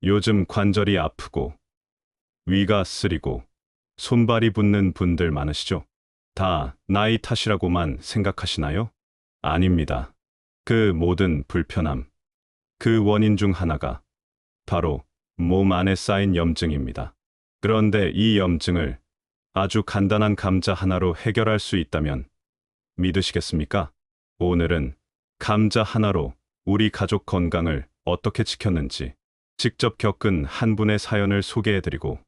요즘 관절이 아프고 위가 쓰리고 손발이 붓는 분들 많으시죠? 다 나이 탓이라고만 생각하시나요? 아닙니다. 그 모든 불편함, 그 원인 중 하나가 바로 몸 안에 쌓인 염증입니다. 그런데 이 염증을 아주 간단한 감자 하나로 해결할 수 있다면 믿으시겠습니까? 오늘은 감자 하나로 우리 가족 건강을 어떻게 지켰는지 직접 겪은 한 분의 사연을 소개해드리고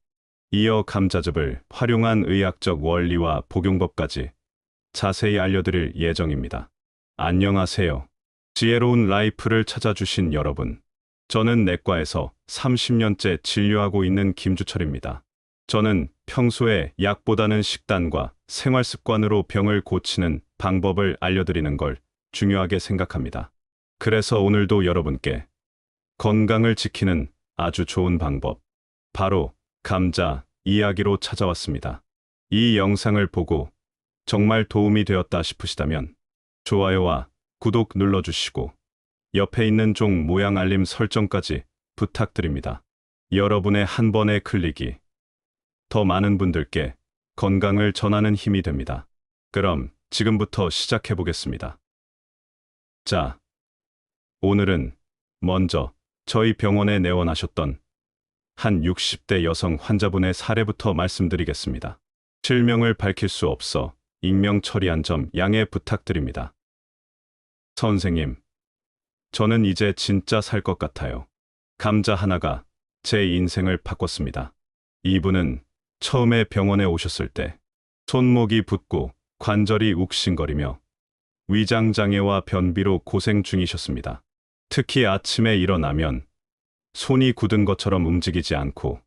이어 감자즙을 활용한 의학적 원리와 복용법까지 자세히 알려드릴 예정입니다. 안녕하세요. 지혜로운 라이프를 찾아주신 여러분. 저는 내과에서 30년째 진료하고 있는 김주철입니다. 저는 평소에 약보다는 식단과 생활 습관으로 병을 고치는 방법을 알려드리는 걸 중요하게 생각합니다. 그래서 오늘도 여러분께 건강을 지키는 아주 좋은 방법, 바로 감자 이야기로 찾아왔습니다. 이 영상을 보고 정말 도움이 되었다 싶으시다면 좋아요와 구독 눌러주시고 옆에 있는 종 모양 알림 설정까지 부탁드립니다. 여러분의 한 번의 클릭이 더 많은 분들께 건강을 전하는 힘이 됩니다. 그럼 지금부터 시작해 보겠습니다. 자, 오늘은 먼저 저희 병원에 내원하셨던 한 60대 여성 환자분의 사례부터 말씀드리겠습니다. 실명을 밝힐 수 없어 익명 처리한 점 양해 부탁드립니다. 선생님, 저는 이제 진짜 살 것 같아요. 감자 하나가 제 인생을 바꿨습니다. 이분은 처음에 병원에 오셨을 때 손목이 붓고 관절이 욱신거리며 위장장애와 변비로 고생 중이셨습니다. 특히 아침에 일어나면 손이 굳은 것처럼 움직이지 않고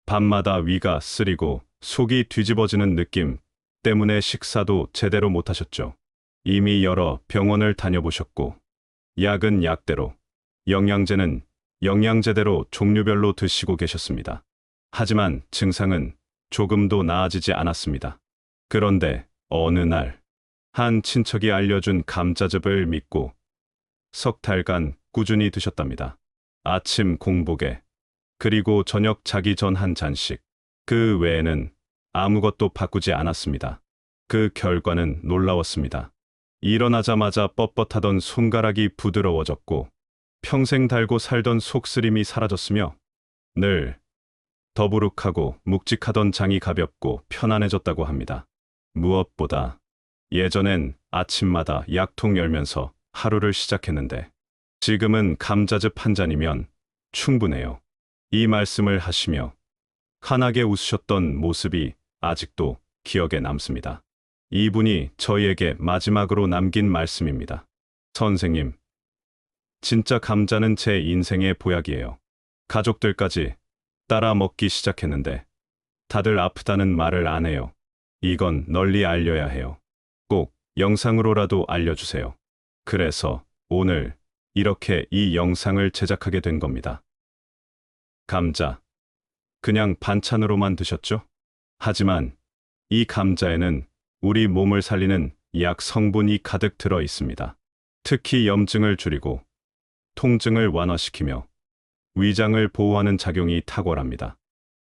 밤마다 위가 쓰리고 속이 뒤집어지는 느낌 때문에 식사도 제대로 못하셨죠. 이미 여러 병원을 다녀보셨고 약은 약대로, 영양제는 영양제대로 종류별로 드시고 계셨습니다. 하지만 증상은 조금도 나아지지 않았습니다. 그런데 어느 날 한 친척이 알려준 감자즙을 믿고 석 달간 꾸준히 드셨답니다. 아침 공복에, 그리고 저녁 자기 전 한 잔씩. 그 외에는 아무것도 바꾸지 않았습니다. 그 결과는 놀라웠습니다. 일어나자마자 뻣뻣하던 손가락이 부드러워졌고 평생 달고 살던 속쓰림이 사라졌으며 늘 더부룩하고 묵직하던 장이 가볍고 편안해졌다고 합니다. 무엇보다 예전엔 아침마다 약통 열면서 하루를 시작했는데 지금은 감자즙 한 잔이면 충분해요. 이 말씀을 하시며 환하게 웃으셨던 모습이 아직도 기억에 남습니다. 이분이 저희에게 마지막으로 남긴 말씀입니다. 선생님, 진짜 감자는 제 인생의 보약이에요. 가족들까지 따라 먹기 시작했는데 다들 아프다는 말을 안 해요. 이건 널리 알려야 해요. 꼭 영상으로라도 알려주세요. 그래서 오늘 이렇게 이 영상을 제작하게 된 겁니다. 감자, 그냥 반찬으로만 드셨죠? 하지만 이 감자에는 우리 몸을 살리는 약 성분이 가득 들어 있습니다. 특히 염증을 줄이고 통증을 완화시키며 위장을 보호하는 작용이 탁월합니다.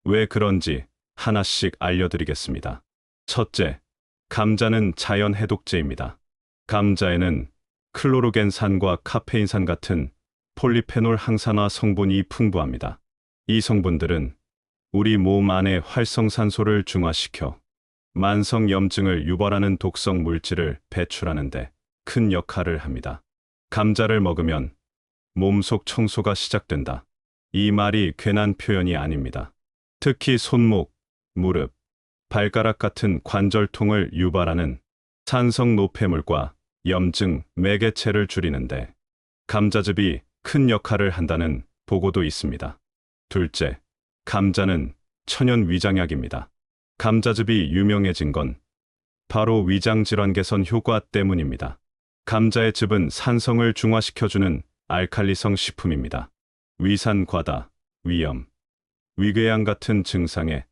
왜 그런지 하나씩 알려드리겠습니다. 첫째, 감자는 자연 해독제입니다. 감자에는 클로로겐산과 카페인산 같은 폴리페놀 항산화 성분이 풍부합니다. 이 성분들은 우리 몸 안의 활성산소를 중화시켜 만성 염증을 유발하는 독성 물질을 배출하는데 큰 역할을 합니다. 감자를 먹으면 몸속 청소가 시작된다. 이 말이 괜한 표현이 아닙니다. 특히 손목, 무릎, 발가락 같은 관절통을 유발하는 산성 노폐물과 염증, 매개체를 줄이는데 감자즙이 큰 역할을 한다는 보고도 있습니다. 둘째, 감자는 천연 위장약입니다. 감자즙이 유명해진 건 바로 위장질환 개선 효과 때문입니다. 감자의 즙은 산성을 중화시켜주는 알칼리성 식품입니다. 위산 과다, 위염, 위궤양 같은 증상에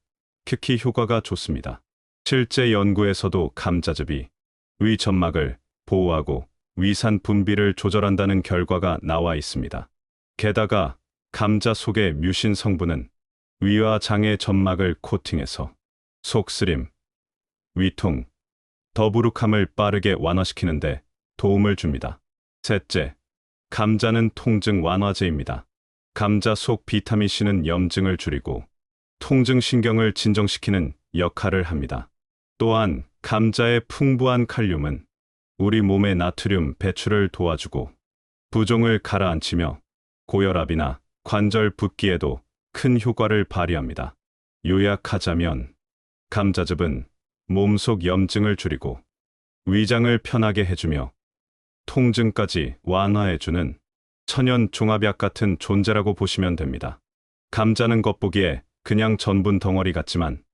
특히 효과가 좋습니다. 실제 연구에서도 감자즙이 위 점막을 보호하고 위산 분비를 조절한다는 결과가 나와 있습니다. 게다가 감자 속의 뮤신 성분은 위와 장의 점막을 코팅해서 속쓰림, 위통, 더부룩함을 빠르게 완화시키는데 도움을 줍니다. 셋째, 감자는 통증 완화제입니다. 감자 속 비타민 C는 염증을 줄이고 통증 신경을 진정시키는 역할을 합니다. 또한 감자의 풍부한 칼륨은 우리 몸의 나트륨 배출을 도와주고 부종을 가라앉히며 고혈압이나 관절 붓기에도 큰 효과를 발휘합니다. 요약하자면 감자즙은 몸속 염증을 줄이고 위장을 편하게 해주며 통증까지 완화해주는 천연 종합약 같은 존재라고 보시면 됩니다. 감자는 겉보기에 그냥 전분 덩어리 같지만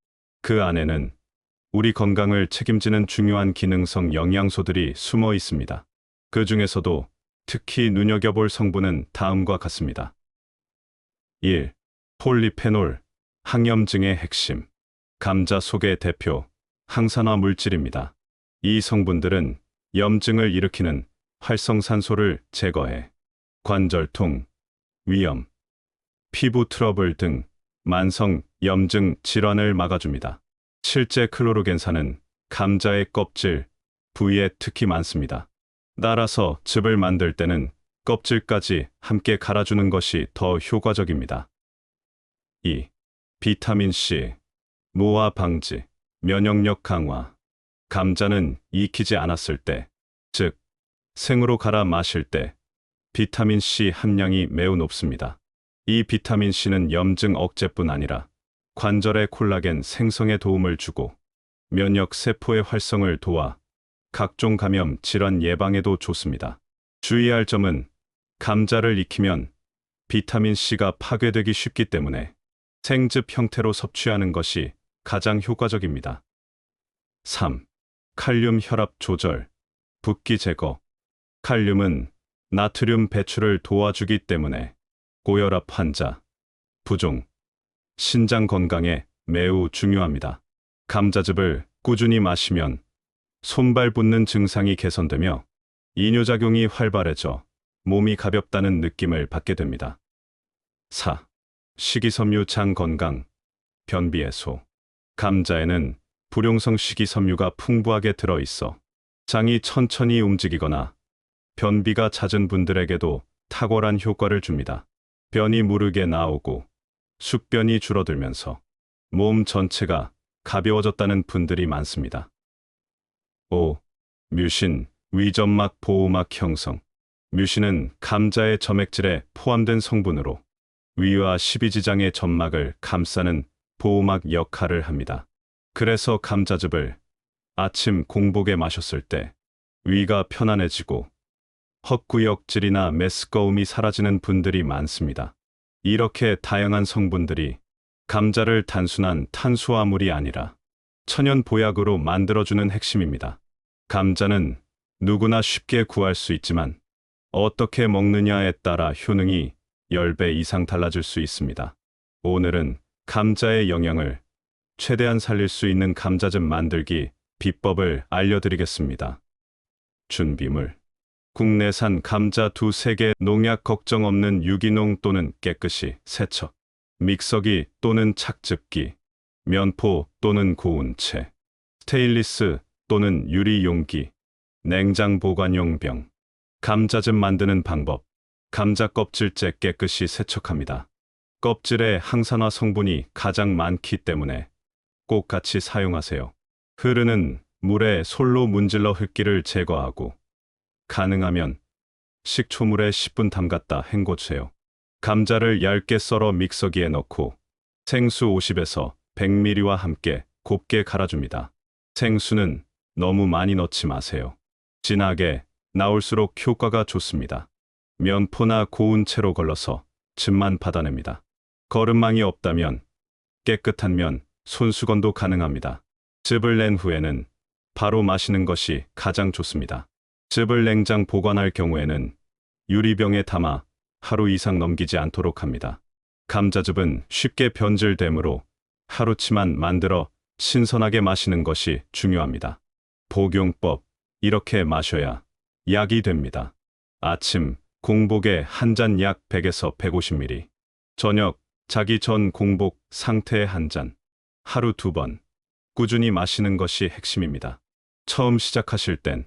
그 안에는 우리 건강을 책임지는 중요한 기능성 영양소들이 숨어 있습니다. 그 중에서도 특히 눈여겨볼 성분은 다음과 같습니다. 1. 폴리페놀, 항염증의 핵심. 감자 속의 대표 항산화 물질입니다. 이 성분들은 염증을 일으키는 활성산소를 제거해 관절통, 위염, 피부 트러블 등 만성 염증 질환을 막아줍니다. 실제 클로로겐산은 감자의 껍질, 부위에 특히 많습니다. 따라서 즙을 만들 때는 껍질까지 함께 갈아주는 것이 더 효과적입니다. 2. 비타민 C, 노화 방지, 면역력 강화. 감자는 익히지 않았을 때, 즉 생으로 갈아 마실 때 비타민 C 함량이 매우 높습니다. 이 비타민 C는 염증 억제뿐 아니라 관절의 콜라겐 생성에 도움을 주고 면역 세포의 활성을 도와 각종 감염 질환 예방에도 좋습니다. 주의할 점은 감자를 익히면 비타민 C가 파괴되기 쉽기 때문에 생즙 형태로 섭취하는 것이 가장 효과적입니다. 3. 칼륨 혈압 조절, 붓기 제거. 칼륨은 나트륨 배출을 도와주기 때문에 고혈압 환자, 부종, 신장 건강에 매우 중요합니다. 감자즙을 꾸준히 마시면 손발 붓는 증상이 개선되며 이뇨작용이 활발해져 몸이 가볍다는 느낌을 받게 됩니다. 4. 식이섬유 장 건강, 변비 해소. 감자에는 불용성 식이섬유가 풍부하게 들어있어 장이 천천히 움직이거나 변비가 잦은 분들에게도 탁월한 효과를 줍니다. 변이 무르게 나오고 숙변이 줄어들면서 몸 전체가 가벼워졌다는 분들이 많습니다. 5. 뮤신, 위점막 보호막 형성. 뮤신은 감자의 점액질에 포함된 성분으로 위와 십이지장의 점막을 감싸는 보호막 역할을 합니다. 그래서 감자즙을 아침 공복에 마셨을 때 위가 편안해지고 헛구역질이나 메스꺼움이 사라지는 분들이 많습니다. 이렇게 다양한 성분들이 감자를 단순한 탄수화물이 아니라 천연 보약으로 만들어주는 핵심입니다. 감자는 누구나 쉽게 구할 수 있지만 어떻게 먹느냐에 따라 효능이 10배 이상 달라질 수 있습니다. 오늘은 감자의 영양을 최대한 살릴 수 있는 감자즙 만들기 비법을 알려드리겠습니다. 준비물: 국내산 감자 2-3개, 농약 걱정 없는 유기농 또는 깨끗이 세척, 믹서기 또는 착즙기, 면포 또는 고운 채, 스테인리스 또는 유리 용기, 냉장 보관용 병. 감자즙 만드는 방법: 감자 껍질째 깨끗이 세척합니다. 껍질에 항산화 성분이 가장 많기 때문에 꼭 같이 사용하세요. 흐르는 물에 솔로 문질러 흙기를 제거하고 가능하면 식초물에 10분 담갔다 헹궈주세요. 감자를 얇게 썰어 믹서기에 넣고 생수 50에서 100ml와 함께 곱게 갈아줍니다. 생수는 너무 많이 넣지 마세요. 진하게 나올수록 효과가 좋습니다. 면포나 고운 채로 걸러서 즙만 받아냅니다. 거름망이 없다면 깨끗한 면, 손수건도 가능합니다. 즙을 낸 후에는 바로 마시는 것이 가장 좋습니다. 즙을 냉장 보관할 경우에는 유리병에 담아 하루 이상 넘기지 않도록 합니다. 감자즙은 쉽게 변질되므로 하루치만 만들어 신선하게 마시는 것이 중요합니다. 복용법: 이렇게 마셔야 약이 됩니다. 아침 공복에 한 잔 약 100에서 150ml, 저녁, 자기 전 공복 상태의 한 잔. 하루 2번. 꾸준히 마시는 것이 핵심입니다. 처음 시작하실 땐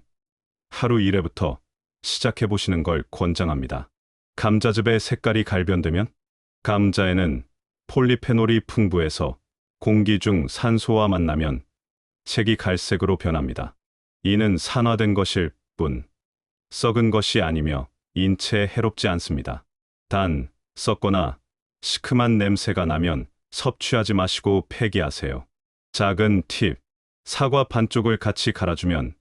하루 1회부터 시작해 보시는 걸 권장합니다. 감자즙의 색깔이 갈변되면 감자에는 폴리페놀이 풍부해서 공기 중 산소와 만나면 색이 갈색으로 변합니다. 이는 산화된 것일 뿐 썩은 것이 아니며 인체에 해롭지 않습니다. 단, 썩거나 시큼한 냄새가 나면 섭취하지 마시고 폐기하세요. 작은 팁, 사과 반쪽을 같이 갈아주면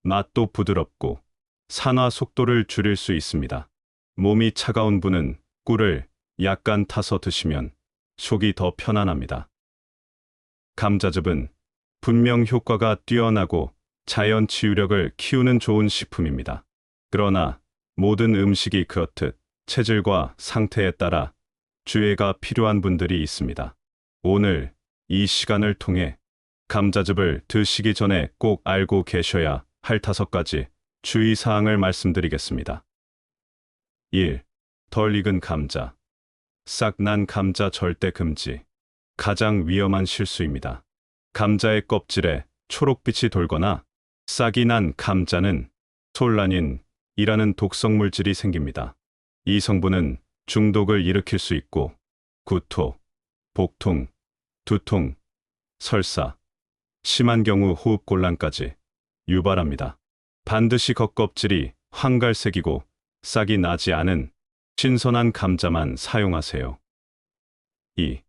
맛도 부드럽고 산화 속도를 줄일 수 있습니다. 몸이 차가운 분은 꿀을 약간 타서 드시면 속이 더 편안합니다. 감자즙은 분명 효과가 뛰어나고 자연 치유력을 키우는 좋은 식품입니다. 그러나 모든 음식이 그렇듯 체질과 상태에 따라 주의가 필요한 분들이 있습니다. 오늘 이 시간을 통해 감자즙을 드시기 전에 꼭 알고 계셔야 할 5가지 주의사항을 말씀드리겠습니다. 1. 덜 익은 감자. 싹 난 감자 절대 금지. 가장 위험한 실수입니다. 감자의 껍질에 초록빛이 돌거나 싹이 난 감자는 솔라닌이라는 독성 물질이 생깁니다. 이 성분은 중독을 일으킬 수 있고 구토, 복통, 두통, 설사, 심한 경우 호흡곤란까지 유발합니다. 반드시 겉껍질이 황갈색이고 싹이 나지 않은 신선한 감자만 사용하세요. 2.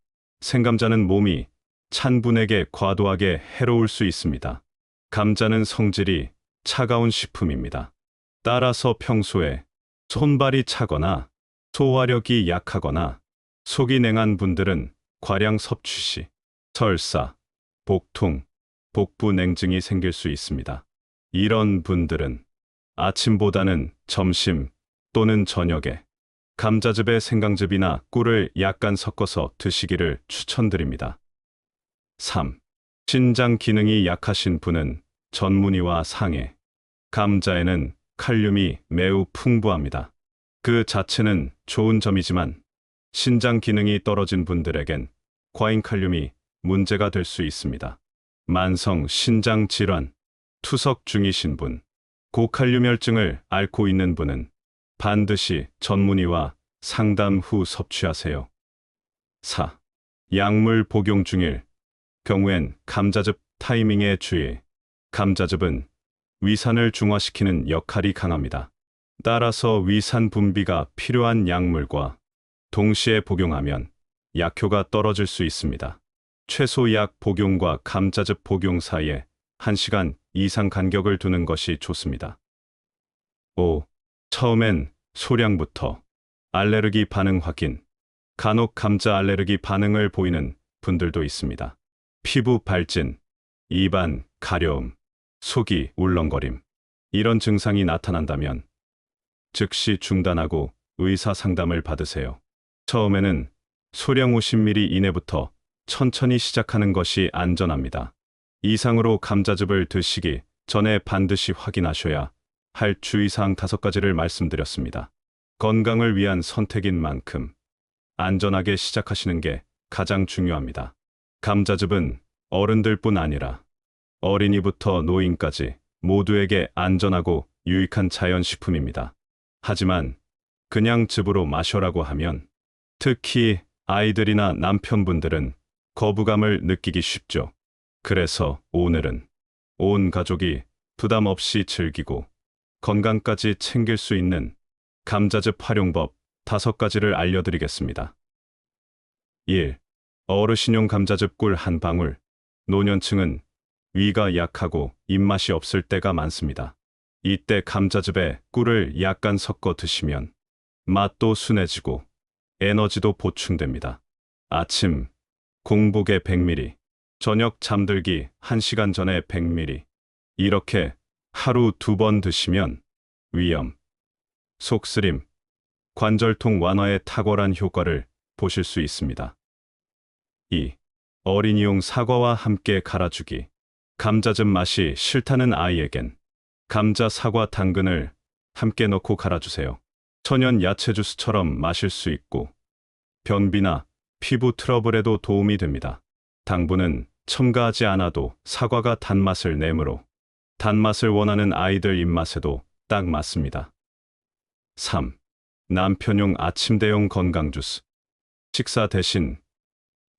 생감자는 몸이 찬 분에게 과도하게 해로울 수 있습니다. 감자는 성질이 차가운 식품입니다. 따라서 평소에 손발이 차거나 소화력이 약하거나 속이 냉한 분들은 과량 섭취 시 설사, 복통, 복부 냉증이 생길 수 있습니다. 이런 분들은 아침보다는 점심 또는 저녁에 감자즙에 생강즙이나 꿀을 약간 섞어서 드시기를 추천드립니다. 3. 신장 기능이 약하신 분은 전무늬와 상해. 감자에는 칼륨이 매우 풍부합니다. 그 자체는 좋은 점이지만 신장 기능이 떨어진 분들에겐 과잉 칼륨이 문제가 될 수 있습니다. 만성 신장 질환, 투석 중이신 분, 고칼륨혈증을 앓고 있는 분은 반드시 전문의와 상담 후 섭취하세요. 4. 약물 복용 중일 경우엔 감자즙 타이밍에 주의. 감자즙은 위산을 중화시키는 역할이 강합니다. 따라서 위산 분비가 필요한 약물과 동시에 복용하면 약효가 떨어질 수 있습니다. 최소 약 복용과 감자즙 복용 사이에 1시간 이상 간격을 두는 것이 좋습니다. 5. 처음엔 소량부터. 알레르기 반응 확인. 간혹 감자 알레르기 반응을 보이는 분들도 있습니다. 피부 발진, 입안 가려움, 속이 울렁거림. 이런 증상이 나타난다면 즉시 중단하고 의사 상담을 받으세요. 처음에는 소량 50ml 이내부터 천천히 시작하는 것이 안전합니다. 이상으로 감자즙을 드시기 전에 반드시 확인하셔야 할 주의사항 5가지를 말씀드렸습니다. 건강을 위한 선택인 만큼 안전하게 시작하시는 게 가장 중요합니다. 감자즙은 어른들뿐 아니라 어린이부터 노인까지 모두에게 안전하고 유익한 자연식품입니다. 하지만 그냥 즙으로 마셔라고 하면 특히 아이들이나 남편분들은 거부감을 느끼기 쉽죠. 그래서 오늘은 온 가족이 부담 없이 즐기고 건강까지 챙길 수 있는 감자즙 활용법 5가지를 알려드리겠습니다. 1. 어르신용 감자즙 꿀 한 방울. 노년층은 위가 약하고 입맛이 없을 때가 많습니다. 이때 감자즙에 꿀을 약간 섞어 드시면 맛도 순해지고 에너지도 보충됩니다. 아침 공복에 100ml, 저녁 잠들기 1시간 전에 100ml. 이렇게 하루 2번 드시면 위염, 속쓰림, 관절통 완화에 탁월한 효과를 보실 수 있습니다. 2. 어린이용 사과와 함께 갈아주기. 감자즙 맛이 싫다는 아이에겐 감자, 사과, 당근을 함께 넣고 갈아주세요. 천연 야채 주스처럼 마실 수 있고 변비나 피부 트러블에도 도움이 됩니다. 당분은 첨가하지 않아도 사과가 단맛을 내므로 단맛을 원하는 아이들 입맛에도 딱 맞습니다. 3. 남편용 아침 대용 건강 주스. 식사 대신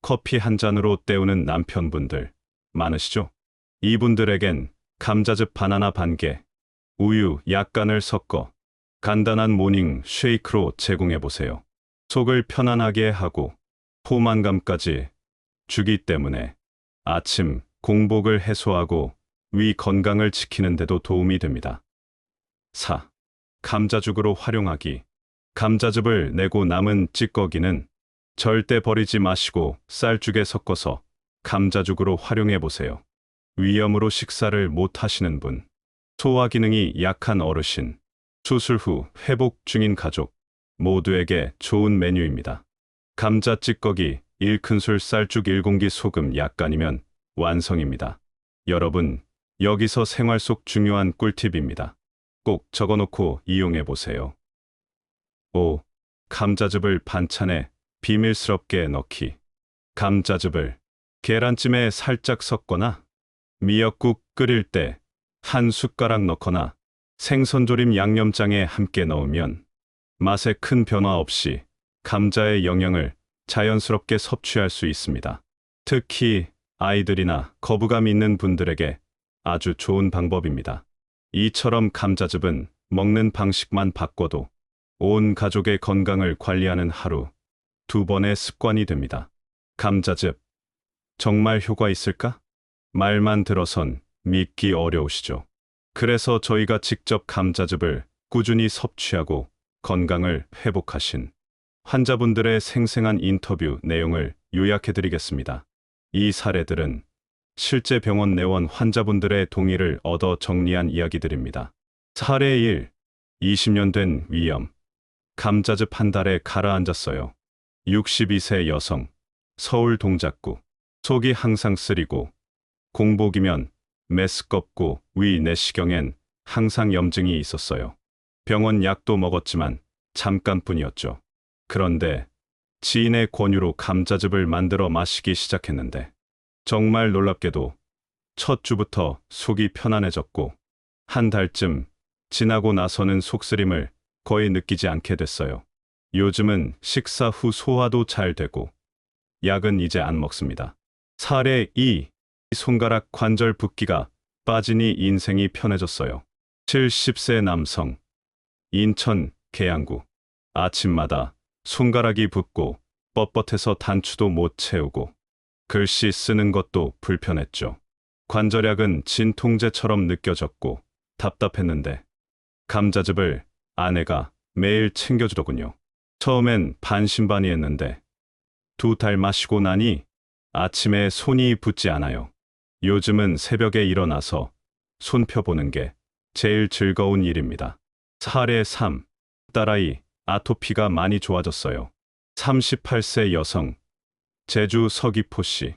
커피 한 잔으로 때우는 남편분들 많으시죠? 이분들에겐 감자즙 바나나 반 개, 우유 약간을 섞어 간단한 모닝 쉐이크로 제공해 보세요. 속을 편안하게 하고 포만감까지 주기 때문에 아침 공복을 해소하고 위 건강을 지키는 데도 도움이 됩니다. 4. 감자죽으로 활용하기. 감자즙을 내고 남은 찌꺼기는 절대 버리지 마시고 쌀죽에 섞어서 감자죽으로 활용해 보세요. 위염으로 식사를 못 하시는 분, 소화 기능이 약한 어르신, 수술 후 회복 중인 가족 모두에게 좋은 메뉴입니다. 감자 찌꺼기 1큰술 쌀죽 1공기 소금 약간이면 완성입니다. 여러분, 여기서 생활 속 중요한 꿀팁입니다. 꼭 적어놓고 이용해 보세요. 5. 감자즙을 반찬에 비밀스럽게 넣기. 감자즙을 계란찜에 살짝 섞거나 미역국 끓일 때 한 숟가락 넣거나 생선조림 양념장에 함께 넣으면 맛에 큰 변화 없이 감자의 영양을 자연스럽게 섭취할 수 있습니다. 특히 아이들이나 거부감 있는 분들에게 아주 좋은 방법입니다. 이처럼 감자즙은 먹는 방식만 바꿔도 온 가족의 건강을 관리하는 하루 2번의 습관이 됩니다. 감자즙, 정말 효과 있을까? 말만 들어선 믿기 어려우시죠? 그래서 저희가 직접 감자즙을 꾸준히 섭취하고 건강을 회복하신 환자분들의 생생한 인터뷰 내용을 요약해드리겠습니다. 이 사례들은 실제 병원 내원 환자분들의 동의를 얻어 정리한 이야기들입니다. 사례 1. 20년 된 위염. 감자즙 한 달에 가라앉았어요. 62세 여성. 서울 동작구. 속이 항상 쓰리고 공복이면 메스껍고 위 내시경엔 항상 염증이 있었어요. 병원 약도 먹었지만 잠깐뿐이었죠. 그런데 지인의 권유로 감자즙을 만들어 마시기 시작했는데 정말 놀랍게도 첫 주부터 속이 편안해졌고 한 달쯤 지나고 나서는 속쓰림을 거의 느끼지 않게 됐어요. 요즘은 식사 후 소화도 잘 되고 약은 이제 안 먹습니다. 사례 2. 손가락 관절 붓기가 빠지니 인생이 편해졌어요. 70세 남성. 인천 계양구. 아침마다 손가락이 붓고 뻣뻣해서 단추도 못 채우고 글씨 쓰는 것도 불편했죠. 관절약은 진통제처럼 느껴졌고 답답했는데 감자즙을 아내가 매일 챙겨주더군요. 처음엔 반신반의했는데 2달 마시고 나니 아침에 손이 붓지 않아요. 요즘은 새벽에 일어나서 손 펴보는 게 제일 즐거운 일입니다. 사례 3. 딸아이 아토피가 많이 좋아졌어요. 38세 여성. 제주 서귀포시.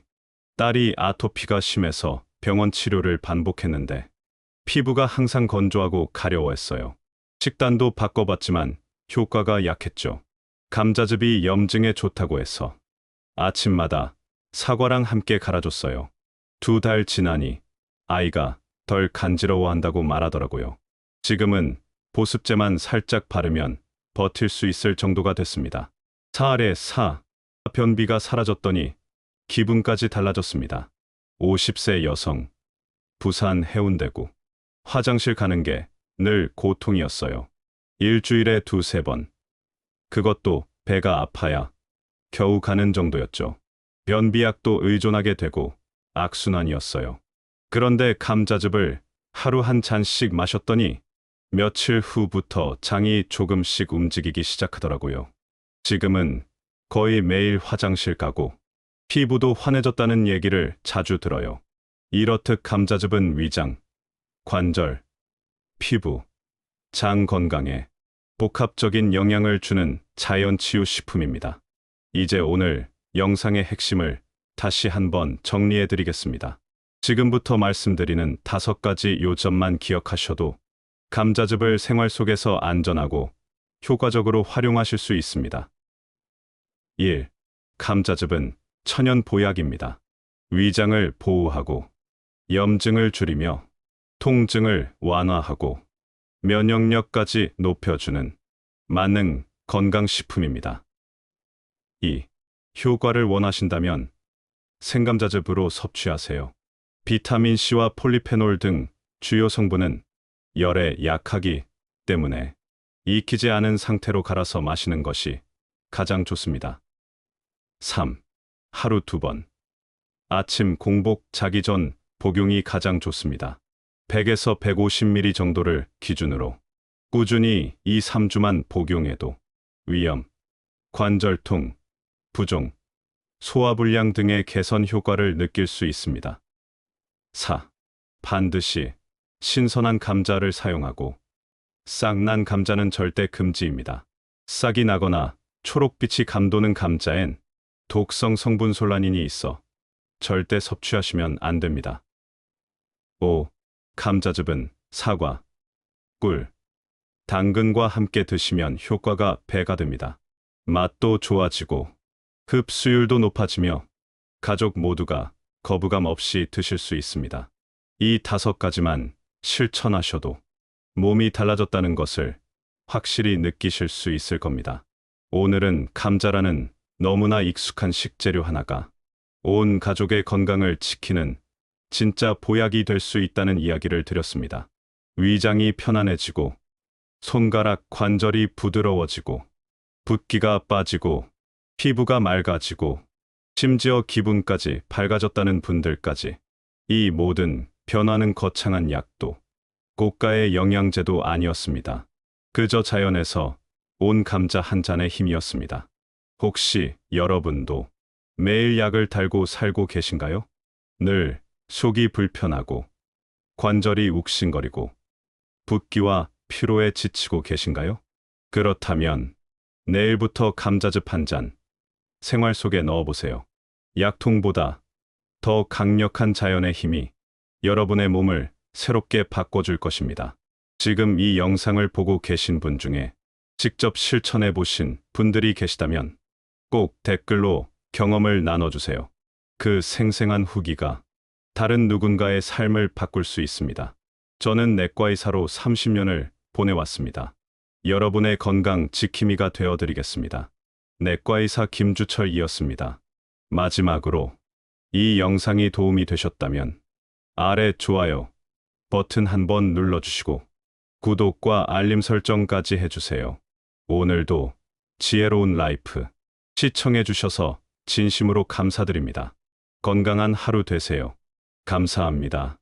딸이 아토피가 심해서 병원 치료를 반복했는데 피부가 항상 건조하고 가려워했어요. 식단도 바꿔봤지만 효과가 약했죠. 감자즙이 염증에 좋다고 해서 아침마다 사과랑 함께 갈아줬어요. 2달 지나니 아이가 덜 간지러워한다고 말하더라고요. 지금은 보습제만 살짝 바르면 버틸 수 있을 정도가 됐습니다. 사례 4. 변비가 사라졌더니 기분까지 달라졌습니다. 50세 여성. 부산 해운대구. 화장실 가는 게 늘 고통이었어요. 일주일에 2~3번. 그것도 배가 아파야 겨우 가는 정도였죠. 변비약도 의존하게 되고 악순환이었어요. 그런데 감자즙을 하루 한 잔씩 마셨더니 며칠 후부터 장이 조금씩 움직이기 시작하더라고요. 지금은 거의 매일 화장실 가고 피부도 환해졌다는 얘기를 자주 들어요. 이렇듯 감자즙은 위장, 관절, 피부, 장 건강에 복합적인 영향을 주는 자연치유 식품입니다. 이제 오늘 영상의 핵심을 다시 한번 정리해 드리겠습니다. 지금부터 말씀드리는 5가지 요점만 기억하셔도 감자즙을 생활 속에서 안전하고 효과적으로 활용하실 수 있습니다. 1. 감자즙은 천연 보약입니다. 위장을 보호하고 염증을 줄이며 통증을 완화하고 면역력까지 높여주는 만능 건강식품입니다. 2. 효과를 원하신다면 생감자즙으로 섭취하세요. 비타민C와 폴리페놀 등 주요 성분은 열에 약하기 때문에 익히지 않은 상태로 갈아서 마시는 것이 가장 좋습니다. 3. 하루 2번. 아침 공복 자기 전 복용이 가장 좋습니다. 100에서 150ml 정도를 기준으로 꾸준히 2-3주만 복용해도 위염, 관절통, 부종, 소화불량 등의 개선 효과를 느낄 수 있습니다. 4. 반드시 신선한 감자를 사용하고 싹 난 감자는 절대 금지입니다. 싹이 나거나 초록빛이 감도는 감자엔 독성 성분 솔라닌이 있어 절대 섭취하시면 안 됩니다. 5. 감자즙은 사과, 꿀, 당근과 함께 드시면 효과가 배가 됩니다. 맛도 좋아지고 흡수율도 높아지며 가족 모두가 거부감 없이 드실 수 있습니다. 이 5가지만 실천하셔도 몸이 달라졌다는 것을 확실히 느끼실 수 있을 겁니다. 오늘은 감자라는 너무나 익숙한 식재료 하나가 온 가족의 건강을 지키는 진짜 보약이 될 수 있다는 이야기를 드렸습니다. 위장이 편안해지고 손가락 관절이 부드러워지고 붓기가 빠지고 피부가 맑아지고 심지어 기분까지 밝아졌다는 분들까지 이 모든 변화는 거창한 약도 고가의 영양제도 아니었습니다. 그저 자연에서 온 감자 한 잔의 힘이었습니다. 혹시 여러분도 매일 약을 달고 살고 계신가요? 늘 속이 불편하고 관절이 욱신거리고 붓기와 피로에 지치고 계신가요? 그렇다면 내일부터 감자즙 한 잔 생활 속에 넣어보세요. 약통보다 더 강력한 자연의 힘이 여러분의 몸을 새롭게 바꿔줄 것입니다. 지금 이 영상을 보고 계신 분 중에 직접 실천해 보신 분들이 계시다면 꼭 댓글로 경험을 나눠주세요. 그 생생한 후기가 다른 누군가의 삶을 바꿀 수 있습니다. 저는 내과의사로 30년을 보내왔습니다. 여러분의 건강 지킴이가 되어드리겠습니다. 내과의사 김주철이었습니다. 마지막으로 이 영상이 도움이 되셨다면 아래 좋아요 버튼 한번 눌러주시고 구독과 알림 설정까지 해주세요. 오늘도 지혜로운 라이프 시청해주셔서 진심으로 감사드립니다. 건강한 하루 되세요. 감사합니다.